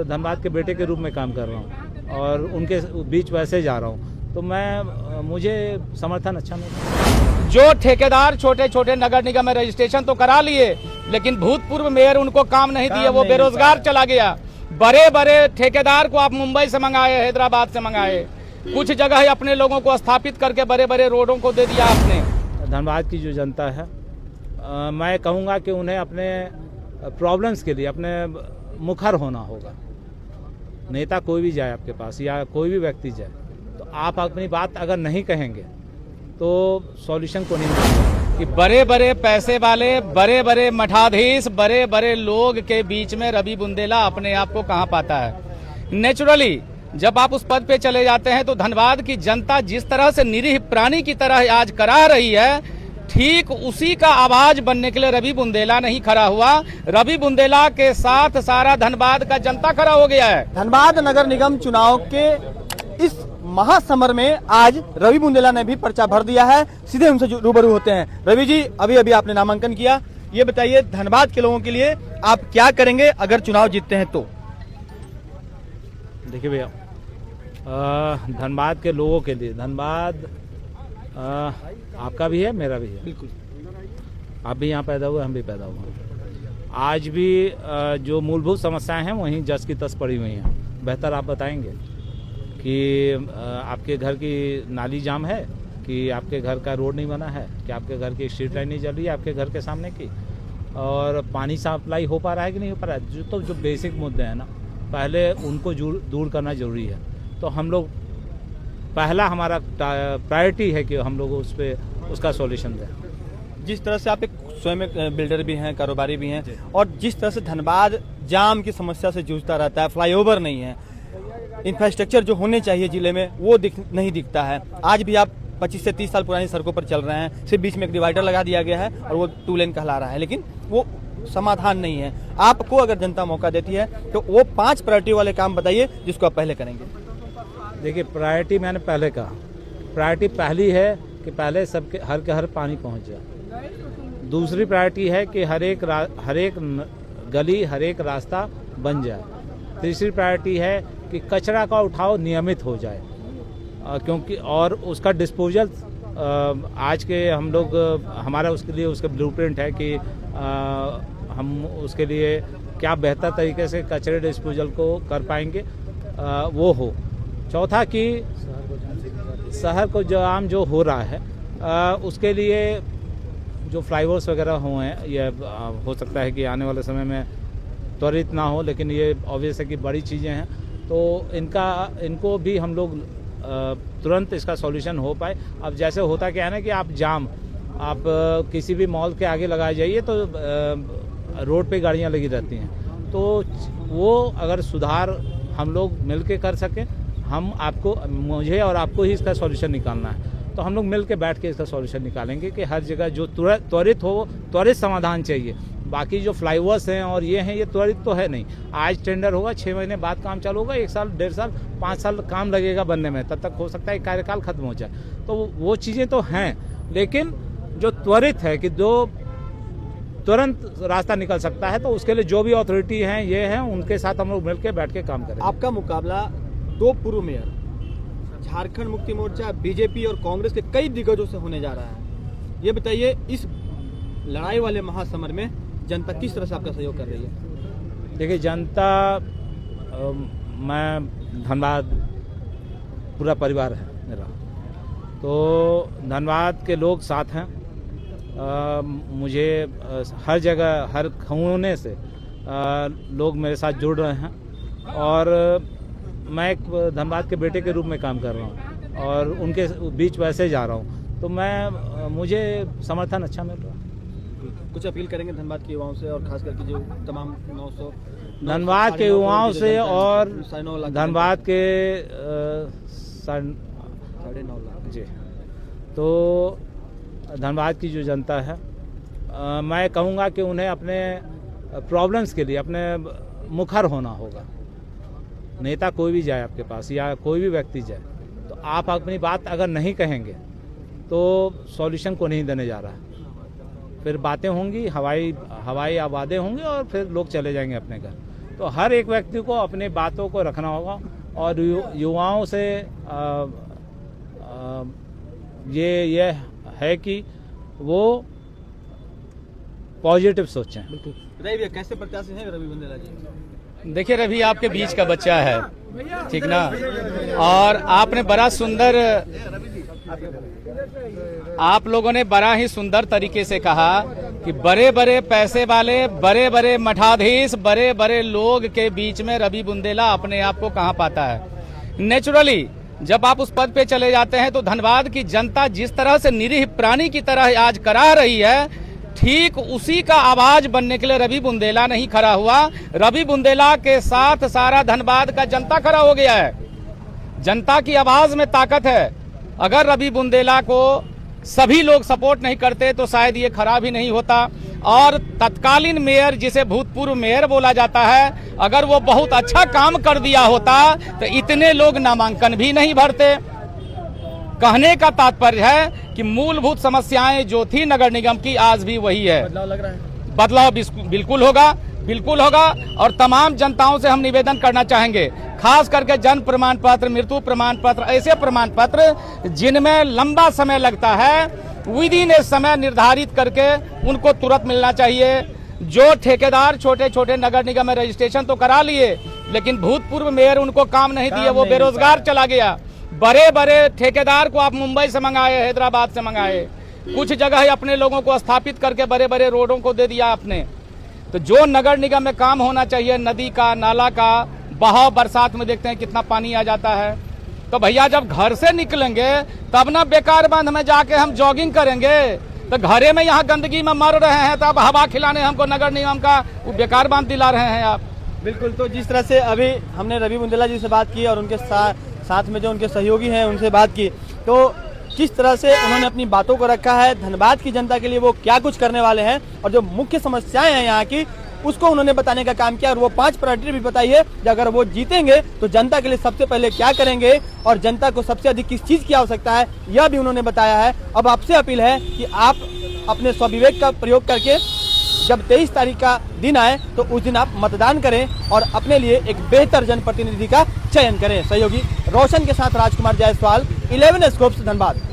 धनबाद के बेटे के रूप में काम कर रहा हूँ और उनके बीच वैसे जा रहा हूँ, तो मुझे समर्थन अच्छा मिला। जो ठेकेदार छोटे छोटे नगर निगम में रजिस्ट्रेशन तो करा लिए, लेकिन भूतपूर्व मेयर उनको काम नहीं दिए, वो बेरोजगार चला गया। बड़े बड़े ठेकेदार को आप मुंबई से मंगाए, हैदराबाद से मंगाए, कुछ जगह अपने लोगों को स्थापित करके बड़े बड़े रोडों को दे दिया आपने। धनबाद की जो जनता है, मैं कहूँगा कि उन्हें अपने प्रॉब्लम्स के लिए अपने मुखर होना होगा। नेता कोई भी जाए आपके पास या कोई भी व्यक्ति जाए, तो आप अपनी बात अगर नहीं कहेंगे तो सॉल्यूशन को नहीं मिलेगा। कि बड़े बड़े पैसे वाले, बड़े बड़े मठाधीश, बड़े बड़े लोग के बीच में रवि बुंदेला अपने आप को कहाँ पाता है। नेचुरली जब आप उस पद पे चले जाते हैं तो धनबाद की जनता जिस तरह से निरीह प्राणी की तरह आज करा रही है, ठीक उसी का आवाज बनने के लिए रवि बुंदेला नहीं खड़ा हुआ। रवि बुंदेला के साथ सारा धनबाद का जनता खड़ा हो गया है। धनबाद नगर निगम चुनाव के इस महासमर में आज रवि बुंदेला ने भी पर्चा भर दिया है। सीधे उनसे रूबरू होते हैं। रवि जी, अभी अभी आपने नामांकन किया, ये बताइए धनबाद के लोगों के लिए आप क्या करेंगे अगर चुनाव जीतते हैं तो? देखिए भैया, धनबाद के लोगों के लिए, धनबाद आपका भी है, मेरा भी है। बिल्कुल, आप भी यहाँ पैदा हुए, हम भी पैदा हुए। आज भी जो मूलभूत समस्याएं हैं वहीं जस की तस पड़ी हुई हैं। बेहतर आप बताएंगे कि आपके घर की नाली जाम है, कि आपके घर का रोड नहीं बना है, कि आपके घर की स्ट्रीट लाइन नहीं चल रही है आपके घर के सामने की, और पानी सप्लाई हो पा रहा है कि नहीं हो पा रहा है। जो बेसिक मुद्दे हैं ना, पहले उनको दूर करना जरूरी है। तो हम लोग, पहला हमारा प्रायोरिटी है कि हम लोग उसका सॉल्यूशन दें। जिस तरह से आप एक स्वयं एक बिल्डर भी हैं, कारोबारी भी हैं, और जिस तरह से धनबाद जाम की समस्या से जूझता रहता है, फ्लाईओवर नहीं है, इंफ्रास्ट्रक्चर जो होने चाहिए जिले में वो नहीं दिखता है। आज भी आप 25 से 30 साल पुरानी सड़कों पर चल रहे हैं, सिर्फ बीच में एक डिवाइडर लगा दिया गया है और वो 2 लेन कहला रहा है, लेकिन वो समाधान नहीं है। आपको अगर जनता मौका देती है तो वो 5 प्रायोरिटी वाले काम बताइए जिसको आप पहले करेंगे। देखिए, प्रायोरिटी मैंने पहले कहा, प्रायोरिटी पहली है कि पहले सबके हर के हर पानी पहुंच जाए। दूसरी प्रायोरिटी है कि हर एक गली, हर एक रास्ता बन जाए। तीसरी प्रायोरिटी है कि कचरा का उठाव नियमित हो जाए, क्योंकि और उसका डिस्पोजल आज के हम लोग, हमारा उसके लिए उसका ब्लूप्रिंट है कि हम उसके लिए क्या बेहतर तरीके से कचरे डिस्पोजल को कर पाएंगे, वो हो। चौथा कि शहर को जाम जो हो रहा है उसके लिए जो फ्लाईओवर्स वगैरह हुए हैं, ये हो सकता है कि आने वाले समय में त्वरित ना हो, लेकिन ये ऑब्वियस है कि बड़ी चीज़ें हैं, तो इनको भी हम लोग तुरंत इसका सॉल्यूशन हो पाए। अब जैसे होता क्या है ना कि आप किसी भी मॉल के आगे लगाए जाइए तो रोड पे गाड़ियाँ लगी रहती हैं, तो वो अगर सुधार हम लोग मिलके कर सकें, मुझे और आपको ही इसका सॉल्यूशन निकालना है, तो हम लोग मिल के बैठ के इसका सॉल्यूशन निकालेंगे कि हर जगह जो त्वरित समाधान चाहिए। बाकी जो फ्लाईओवर्स हैं और ये हैं, ये त्वरित तो है नहीं। आज टेंडर होगा, 6 महीने बाद काम चालू होगा, 1 साल, 1.5 साल, 5 साल काम लगेगा बनने में, तब तक हो सकता है कार्यकाल खत्म हो जाए। तो वो चीज़ें तो हैं, लेकिन जो त्वरित है कि जो तुरंत रास्ता निकल सकता है, तो उसके लिए जो भी अथॉरिटी हैं, ये हैं, उनके साथ हम लोग मिल के बैठ के काम करेंगे। आपका मुकाबला 2 पूर्व मेयर, झारखंड मुक्ति मोर्चा, बीजेपी और कांग्रेस के कई दिग्गजों से होने जा रहा है। ये बताइए, इस लड़ाई वाले महासमर में जनता किस तरह से आपका सहयोग कर रही है? देखिए, जनता, मैं धनबाद पूरा परिवार है मेरा, तो धनबाद के लोग साथ हैं। मुझे हर जगह, हर कोने से लोग मेरे साथ जुड़ रहे हैं, और मैं एक धनबाद के बेटे के रूप में काम कर रहा हूँ और उनके बीच वैसे जा रहा हूँ, तो मुझे समर्थन अच्छा मिल रहा है। कुछ अपील करेंगे धनबाद के युवाओं से, और खास करके जो तमाम 900 धनबाद के युवाओं से और धनबाद के 9.5 लाख जी, तो धनबाद की जो जनता है, मैं कहूँगा कि उन्हें अपने प्रॉब्लम्स के लिए अपने मुखर होना होगा। नेता कोई भी जाए आपके पास या कोई भी व्यक्ति जाए, तो आप अपनी बात अगर नहीं कहेंगे तो सॉल्यूशन को नहीं देने जा रहा है। फिर बातें होंगी, हवाई वादे होंगे और फिर लोग चले जाएंगे अपने घर। तो हर एक व्यक्ति को अपने बातों को रखना होगा और युवाओं से ये है कि वो पॉजिटिव सोचें। रवि भैया, कैसे प्रत्याशी हैं रवि बुंदेला जी? देखिए रवि आपके बीच का बच्चा है, ठीक ना, और आपने बड़ा सुंदर, आप लोगों ने बड़ा ही सुंदर तरीके से कहा कि बड़े बड़े पैसे वाले, बड़े बड़े मठाधीश, बड़े बड़े लोग के बीच में रवि बुंदेला अपने आप को कहां पाता है। नेचुरली जब आप उस पद पे चले जाते हैं तो धनबाद की जनता जिस तरह से निरीह प्राणी की तरह आज करा रही है, ठीक उसी का आवाज बनने के लिए रवि बुंदेला नहीं खड़ा हुआ। रवि बुंदेला के साथ सारा धनबाद का जनता खड़ा हो गया है। जनता की आवाज में ताकत है। अगर रवि बुंदेला को सभी लोग सपोर्ट नहीं करते तो शायद ये खड़ा भी नहीं होता। और तत्कालीन मेयर, जिसे भूतपूर्व मेयर बोला जाता है, अगर वो बहुत अच्छा काम कर दिया होता तो इतने लोग नामांकन भी नहीं भरते। कहने का तात्पर्य है कि मूलभूत समस्याएं जो थी नगर निगम की आज भी वही है। बदलाव लग रहा है? बदलाव बिल्कुल होगा, बिल्कुल होगा। और तमाम जनताओं से हम निवेदन करना चाहेंगे, खास करके जन्म प्रमाण पत्र, मृत्यु प्रमाण पत्र, ऐसे प्रमाण पत्र जिनमें लंबा समय लगता है, विद इन ए समय निर्धारित करके उनको तुरंत मिलना चाहिए। जो ठेकेदार छोटे छोटे नगर निगम में रजिस्ट्रेशन तो करा लिए, लेकिन भूतपूर्व मेयर उनको काम नहीं दिए, वो बेरोजगार चला गया। बड़े बड़े ठेकेदार को आप मुंबई से मंगाए, हैदराबाद से मंगाए, कुछ जगह अपने लोगों को स्थापित करके बड़े बड़े रोडों को दे दिया आपने। तो जो नगर निगम में काम होना चाहिए, नदी का, नाला का बहाव, बरसात में देखते हैं कितना पानी आ जाता है। तो भैया जब घर से निकलेंगे तब ना बेकार बंद में जाके हम जॉगिंग करेंगे। तो घरे में यहाँ गंदगी में मर रहे हैं, तो अब हवा खिलाने हमको नगर निगम का वो बेकार बांध दिला रहे हैं आप। बिल्कुल। तो जिस तरह से अभी हमने रवि बुंदेला जी से बात की और उनके साथ में जो उनके सहयोगी हैं उनसे बात की, तो किस तरह से उन्होंने अपनी बातों को रखा है, धनबाद की जनता के लिए वो क्या कुछ करने वाले हैं और जो मुख्य समस्याएं हैं यहाँ की उसको उन्होंने बताने का काम किया। और वो 5 प्रायोरिटी भी बताई है कि अगर वो जीतेंगे तो जनता के लिए सबसे पहले क्या करेंगे और जनता को सबसे अधिक किस चीज की आवश्यकता है, यह भी उन्होंने बताया है। अब आपसे अपील है कि आप अपने स्वविवेक का प्रयोग करके जब 23 तारीख का दिन आए तो उस दिन आप मतदान करें और अपने लिए एक बेहतर जनप्रतिनिधि का चयन करें। सहयोगी रोशन के साथ राजकुमार जायसवाल, 11 स्कोप्स, धनबाद।